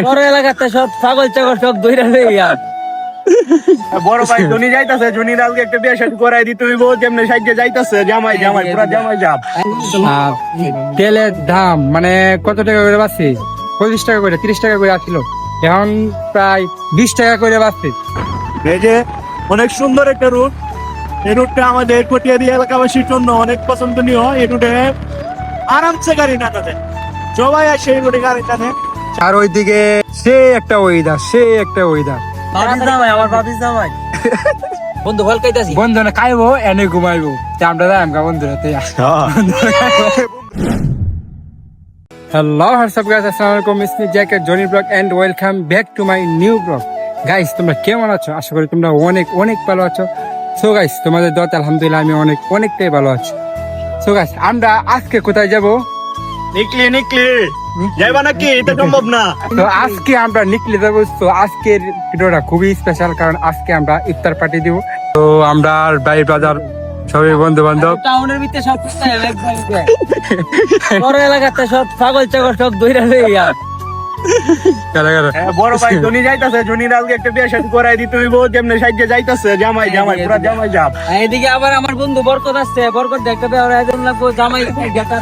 বড় এলাকাতে সব ছাগল চাগল সব দইরা লই গিয়া বড় ভাই জনি যাইতাছে, জনির আজকে একটা বিয়ে শাদী করাই দিতে হইব। যেমনে সাইজে যাইতাছে জামাই জামাই পুরা জামাই যাব। আর তেলের দাম মানে কত টাকা করে বাড়ছে? 25 টাকা করে 30 টাকা করে আসছিল, এখন প্রায় 20 টাকা করে বাড়ছে। এই যে অনেক সুন্দর একটা রুট, এই রুটটা আমাদের কটিয়াদি এলাকাবাসীর জন্য অনেক পছন্দনীয়। এই রুটে আরামসে গাড়ি না টানে, সবাই আসে এই রুটে গাড়ি টানে। আর ওইদিকে সে একটা ওয়েদার বাবিস জামাই আমার বাবিস জামাই বন্ধু ভাল কাইতাছি বন্ধু না খাইবো এনে ঘুমাইবো, আমরা যাই আমরা বন্ধু রাতে। হ্যালো হোয়াটসঅ্যাপ গাইস, আসসালামু আলাইকুম, it's me Jack Johnny blog and welcome back to my new blog. Guys তোমরা কেমন আছো? আশা করি তোমরা অনেক অনেক ভালো আছো। সো গাইস তোমাদের দোয়াতে আলহামদুলিল্লাহ আমি অনেকটাই ভালো আছি। সো গাইস আমরা আজকে কোথায় যাব? নিকলি যাইবা নাকি? এটা সম্ভব না। তো আজকে আমরা নিকলে যাবো। তো আজকের ভিডিওটা খুবই স্পেশাল, কারণ আজকে আমরা ইফতার পার্টি দিব। তো আমরা ভাই ব্রাদার সবাই বন্ধু বান্ধব টাউনের ভিতরে সব বড় এলাকাতে সব ছাগল চাগল সব দইরা লই গিয়া বড় ভাই জনি যাইতাছে, জনির আজকে একটা বিয়ে শাদী করাই দিতে হইব। যেমনে সাইজে যাইতাছে জামাই জামাই পুরা জামাই যাব। এদিকে আবার আমার বন্ধু বরকত আসছে, বরকত দেখতে পেয়ে ওরা একজন লাগবো জামাই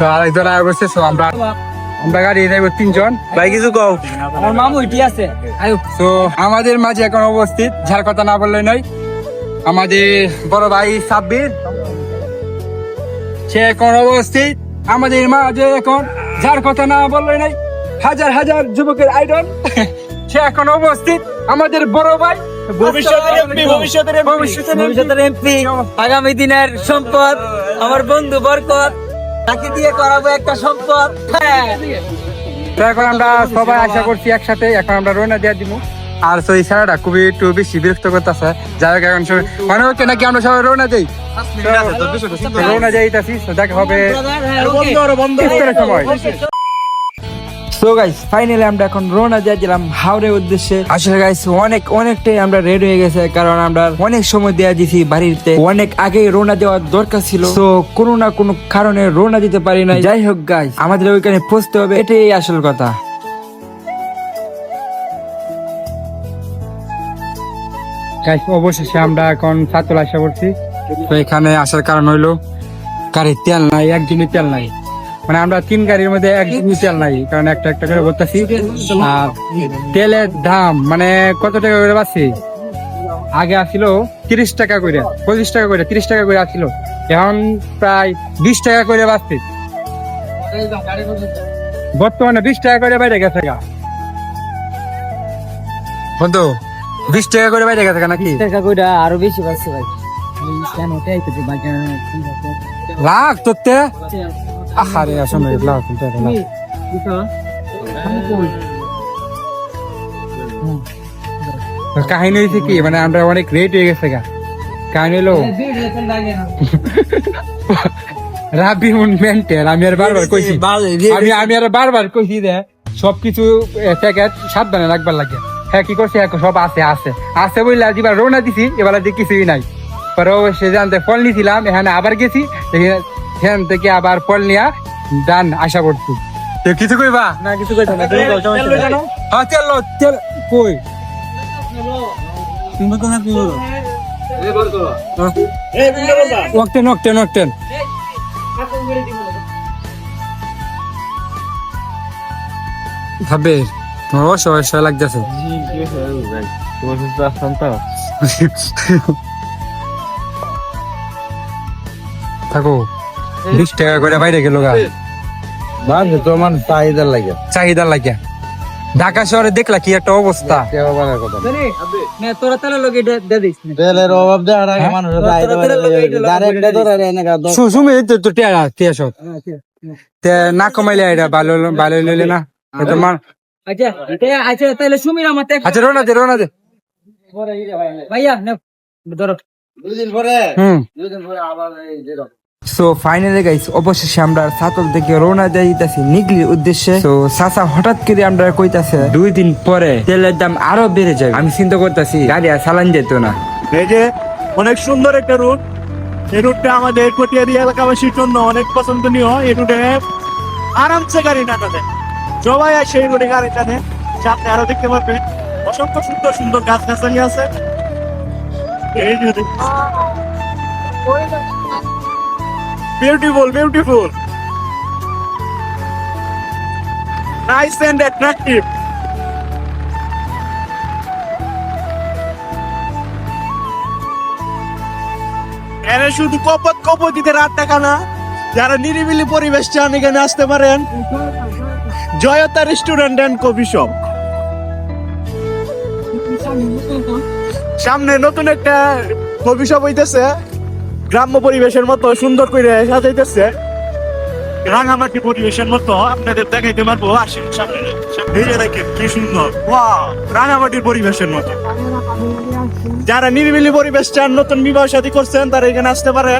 তো আরেকজন আগে বসছে। তো আমরা গাড়ি যাইব 3 জন। ভাই কিছু কও। আমার মামু ইটি আছে আয়ো। তো আমাদের মাঝে এখন উপস্থিত, যার কথা না বললে নয়, আমাদের বড় ভাই সাব্বির। সে এখন উপস্থিত আমাদের মাঝে, এখন যার কথা না বললে নয়, হাজার হাজার যুবকের আইডল। সে এখন উপস্থিত আমাদের বড় ভাই, ভবিষ্যতের এমপি, আগামী দিনের সম্পদ, আমার বন্ধু বরকত, তাকে দিয়ে করাবো একটা সম্পদ। তো এখন আমরা সবাই আশা করছি একসাথে, এখন আমরা রওনা দিয়ে দিব। আর তো এই ছাড়াটা খুবই একটু বেশি বিরক্ত করতেছে। যাই হোক এখন মনে হচ্ছে নাকি আমরা সবাই রওনা যাই, রওনা যাইতাছি। তো দেখা হবে ইফতারের সময়। সো গাইস ফাইনালি আমরা এখন রওনা দিয়ে দিলাম হাওড়ের উদ্দেশ্যে। আসলে গাইস অনেকটাই আমরা রেডি হয়ে গেছে, কারণ আমরা অনেক সময় দেওয়া দিছি বাড়িতে, অনেক আগে রওনা দেওয়ার দরকার ছিল। তো কোনো না কোনো কারণে রওনা দিতে পারি না। যাই হোক গাইস আমাদের ওইখানে পৌঁছতে হবে, এটাই আসল কথা। গাইস অবশেষে আমরা এখন সাতল আসা করছি। তো এখানে আসার কারণ হইলো গাড়ির তেল নাই, একদিনই তেল নাই। মানে আমরা 3 গাড়ির মধ্যে একদিনই তেল নাই, কারণ একটা একটা করে বলতেছি। আর তেলের দাম মানে কত টাকা করে বাড়ছে? আগে আসছিল 30 টাকা করে, 25 টাকা করে 30 টাকা করে আসছিল, এখন প্রায় 20 টাকা করে বাড়ছে। বর্তমানে 20 টাকা করে বাইরে গেছে গা বন্ধু, 20 টাকা করে বাইরে গেছে নাকি? টাকা কইরা আরো বেশি পাচ্ছে ভাই। কেন ওটাই তো ভাই লাখ তোতে আহারে আসলে লাখ তোতে লাখ। কাহিনী হয়েছে কি, মানে আমরা অনেক রেট হয়ে গেছে গা। কাহিনী হলো রাবি মেন্টেল। আমি আর বারবার কইছি, আমি আর বারবার কইছি যে সবকিছু প্যাকেট সাবধানে রাখবার লাগে। হ্যাঁ কি করছে, সব আছে বললে আজ এবার রওনা দিছি, এবার কিছুই নাই। পরে সে জানতে ফল নিয়েছিলাম, এখানে আবার গেছি, এখান থেকে আবার ফল নিয়ে ডান আশা করছি। কিছু কইবা না? কিছু কইতো না। হ্যাঁ তেল কই তুমি কোন কি বলো? নকটেন ভাবে তোমার অসহায় লাগতেছে। থাকো 20 টাকা করে বাইরে গেল গা, তোমার চাহিদা লাগে। ঢাকা শহরে দেখলা কি একটা অবস্থা। তোরা তাহলে লোক এটা দিস তেলের অভাব সুমি তো না কমাইলে এটা ভালো লইলে না। আচ্ছা আচ্ছা তাহলে সুমির আমার আচ্ছা রোনা দে ভাইয়া ধরো 2 দিন পরে আবার সো ফাইনালি গাইস অবশেষে আমরা সাতল থেকে রওনা দিতেছি নিকলির উদ্দেশ্যে। তো সাসা হঠাৎ করে আমরা কইতাছে 2 দিন পরে তেলের দাম আরো বেড়ে যাবে। আমি চিন্তা করতেছি গাড়ি আর চালান যেত না। এই যে অনেক সুন্দর একটা রুট, এই রুটটা আমাদের কটিয়াদি এলাকাবাসীর জন্য অনেক পছন্দনীয়। এই রুটে আরামসে গাড়ি না টানে, সবাই আসে এই রুটে গাড়ি টানে। সামনে আরো দেখতে পাবেন অসংখ্য সুন্দর সুন্দর গাছ গাছালি আছে। এই যে beautiful beautiful nice and attractive. এরা শুধু কপতিতে রাত টাকা না, যারা নিরিবিলি পরিবেশ চান এখানে আসতে পারেন। জয়তা রেস্টুরেন্ট এন্ড কফি শপ, সামনে নতুন একটা কফি শপ হইতেছে, গ্রাম্য পরিবেশের মতো সুন্দর করে সাজাইতেছে, রাঙামাটি পরিবেশের মতো। আপনাদের দেখাইতে পারবো, আসেন সামনে। এই যে দেখেন কি সুন্দর, ওয়াও, রাঙামাটির পরিবেশের মতো। যারা নিরিবিলি পরিবেশ চান, নতুন বিবাহ শাদী করছেন, তারা এখানে আসতে পারে।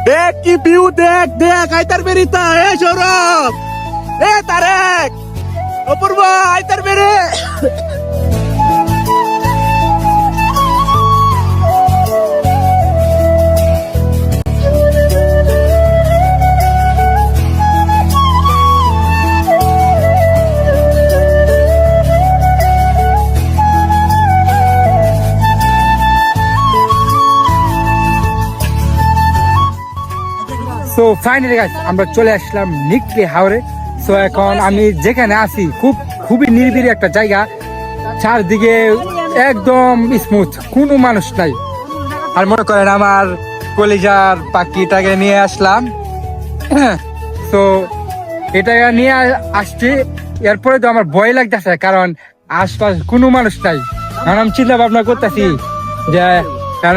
দেখ কি ভিউ, দেখ দেখ আইতার বেরিতা, এ সৌরভ, এ তারেক, অপূর্ব, আইতার বেরে। সো ফাইনালি গাইস আমরা চলে আসলাম নিকলি হাওরে। সো এখন আমি যেখানে আছি খুবই নিরিবিলি একটা জায়গা, চারদিকে একদম স্মুথ, কোনো মানুষ নাই। আর মনে করেন আমার কলিজার পাখিটাকে নিয়ে আসলাম, তো এটাকে নিয়ে আসছি। এরপরে তো আমার ভয় লাগতেছে, কারণ আশপাশ কোনো মানুষ নাই। কারণ আমি চিন্তা ভাবনা করতেছি যে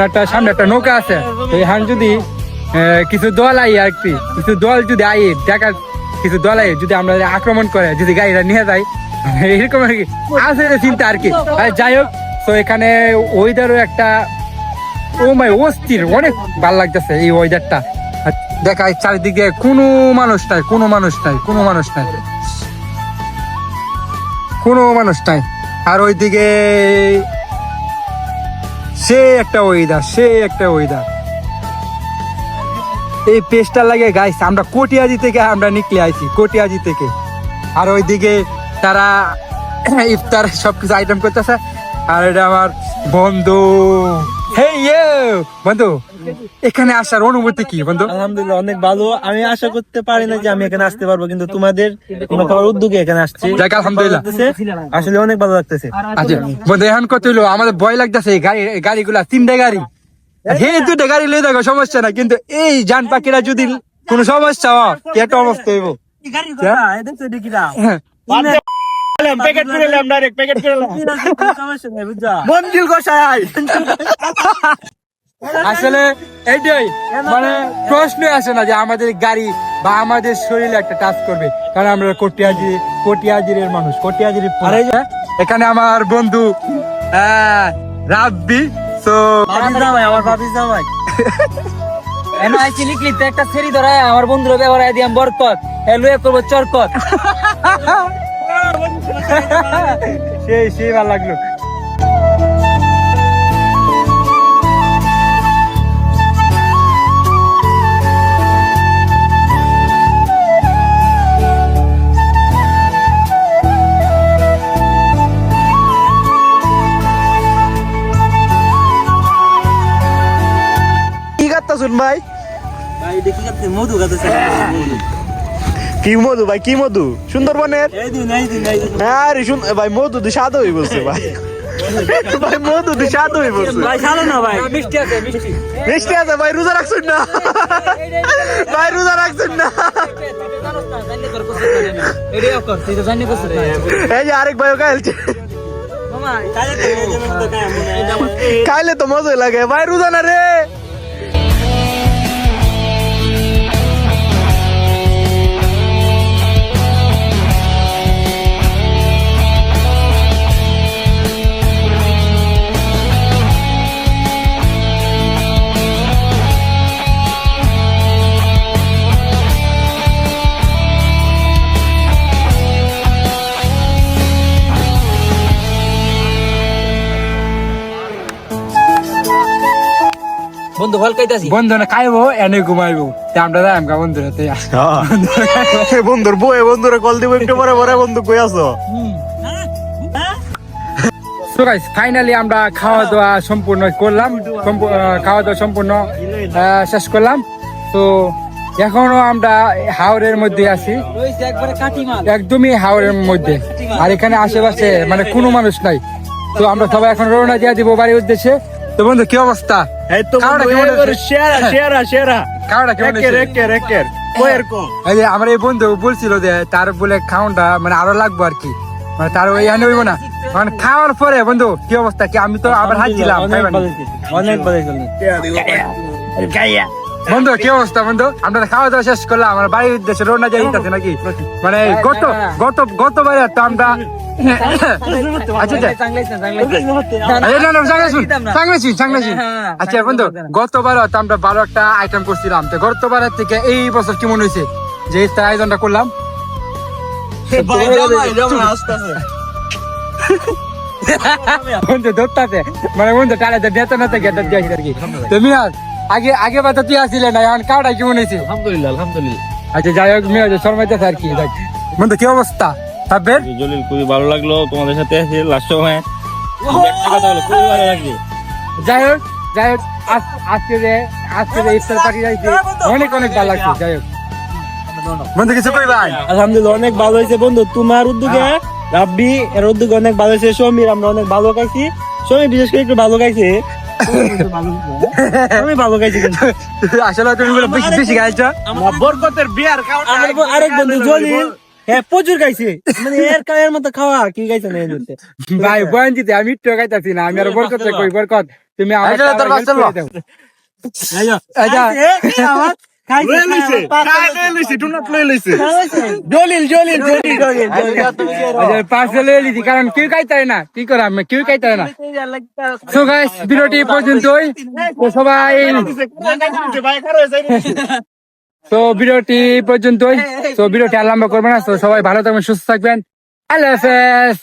একটা সামনে একটা নৌকা আছে, তো এখানে যদি কিছু দল আই আর কি, কিছু দল যদি আই দেখা, কিছু দল আই যদি আমরা আক্রমণ করে, যদি গাড়িটা নিয়ে যায়, এরকম আর কি আছে চিন্তা আর কি। যাই হোক, তো এখানে ওয়েদারও একটা অস্থির, অনেক ভালো লাগতেছে এই ওয়েদারটা। দেখায় চারিদিকে কোনো মানুষ নাই, কোনো মানুষ নাই, কোনো মানুষ নাই, কোনো মানুষ নাই। আর ওইদিকে সে একটা ওয়েদার। এই পেস্টটা লাগে গাইস, আমরা কটিয়াদি থেকে আমরা নিকলে আইছি, কটিয়াদি থেকে। আর ওইদিকে তারা ইফতার সবকিছু আইটেম করতেছে। আর এটা আমার বন্ধু। বন্ধু, এখানে আসার অনুভূতি কি বন্ধু? আলহামদুলিল্লাহ অনেক ভালো। আমি আশা করতে পারি না যে আমি এখানে আসতে পারবো, কিন্তু তোমাদের উদ্যোগে এখানে আসছি, আলহামদুলিল্লাহ আসলে অনেক ভালো লাগতেছে। আচ্ছা বন্ধু, এখন কত হইলো, আমাদের ভয় লাগতেছে গাড়িগুলা, 3টা গাড়ি, দুটা গাড়ি লয়ে দেখো সমস্যা না, কিন্তু এই জান পাখিরা যদি কোনো সমস্যা হয় একটা অবস্থা হইব। আসলে এইটাই মানে প্রশ্ন আসে না যে আমাদের গাড়ি বা আমাদের শরীরে একটা টাচ করবে, কারণ আমরা কটিয়াজিরের মানুষ, কটিয়াজির। এখানে আমার বন্ধু রাব্বি, তো আমার ভাবি জামাই একটা ছেড়ি ধরায় আমার বন্ধুরা ব্যবহার দিয়াম বরকত, লুয়ে করবো চরকত। সেই ভালো লাগলো। ভাই মধু কি মধু ভাই, কি মধু সুন্দরবনের? আরে ভাই মধু তো স্বাদ হয়ে বলছে ভাই, ভাই মধু তো স্বাদ হয়ে বলছে ভাই, খালো না ভাই, মিষ্টি আছে, মিষ্টি আছে ভাই, রোজা রাখছেন না ভাই, রোজা রাখছেন না। এই যে আরেক ভাই খাইছে, খাইলে তো মজা লাগে ভাই, রোজা না রে, বন্ধু হলকাইতাছি বন্ধু না খাইবো এনে ঘুমাইবো তা আমরা যাই আমগা বন্ধুর হাতে বন্ধুর বউ বন্ধুরে কল দিব একটু পরে পরে বন্ধু কই আছো সো গাইস ফাইনালি আমরা খাওয়া দাওয়া সম্পূর্ণ করলাম খাওয়া দাওয়া সম্পূর্ণ শেষ করলাম তো এখনো আমরা হাওরের মধ্যে আছি রইছে একবারে কাটি মাল একদমই হাওরের মধ্যে আর এখানে আশেপাশে মানে কোনো মানুষ নাই তো আমরা সবাই এখন রওনা দিয়ে দিব বাড়ির উদ্দেশ্যে তো বন্ধু কি অবস্থা এই তো খাওয়াটা বন্ধু কেমন এবারে হয়েছে? সেরা সেরা সেরা খাওয়াটা কেমন একের হয়েছে? একের একের কয়ের কো এই যে আমার এই বন্ধু বলছিল যে তার বলে খাওয়াটা মানে আরো লাগবে আর কি মানে তার ওই এনে হইব না মানে খাওয়ার পরে বন্ধু কি অবস্থা কি আমি তো আবার হাত দিলাম খাইবা না। অনেক ভালো চলছে বন্ধু কি অবস্থা বন্ধু আমরা খাওয়া দাওয়া শেষ করলাম আমার বাড়ির উদ্দেশ্যে রওনা দিয়ে দিতেছি নাকি মানে গতবারে তো আমরা আচ্ছা আচ্ছা বন্ধু গতবার তো আমরা ভালো একটা আইটেম করছিলাম তো গতবারের থেকে এই বছর কি মনে হয়েছে যে এই আয়োজনটা করলাম বন্ধু ধরতে মানে বন্ধু টালে নেতা নেতা গেট দিয়েছি আর কি তো মিরাজ আগে বাতা তুই আসছিলে না এখন কাউটা কি মনে হয়েছে আলহামদুলিল্লাহ আলহামদুলিল্লাহ আচ্ছা যাই হোক মিরাজ শর্মাইতেছে আর কি দেখ বন্ধু কি অবস্থা সাব্বের জলিল খুবই ভালো লাগলো তোমাদের সাথে এসে লাস্ট সময় একটা কথা হলো খুবই ভালো লাগছে যাই হোক আজকে যে ইফতার পার্টি যাইছে অনেক ভালো লাগছে যাই হোক বন্ধু কিছু কই ভাই আলহামদুলিল্লাহ অনেক ভালো হয়েছে বন্ধু তোমার উদ্যোগে রাব্বি এর উদ্যোগে অনেক ভালো হয়েছে সমীর আমরা অনেক ভালো খাইছি সমীর বিশেষ করে একটু ভালো খাইছে আমি ভালো খাইছি কিন্তু আসলে তুমি বলে বেশি খাইছো বরকতের বিয়ার খাওয়া আমার আরেক বন্ধু জলিল হ্যাঁ প্রচুর খাইছে মানে এর কায়ের মতো খাওয়া কি খাইছে না এর ভাই বয়ান দিতে আমি একটু খাইতাছি না আমি আর বরকত কই বরকত তুমি আমার তোর বাচ্চা লো আচ্ছা পার্সেল লিখি কারণ কেউ খাইতে না কি করা আমি কেউ খাইতে না তো গাইস ভিডিওটি পর্যন্তই তো সবাই তো ভিডিওটি পর্যন্তই তো ভিডিওটি আর লম্বা করবেন না তো সবাই ভালো থাকবেন সুস্থ থাকবেন আল্লাহ হাফেজ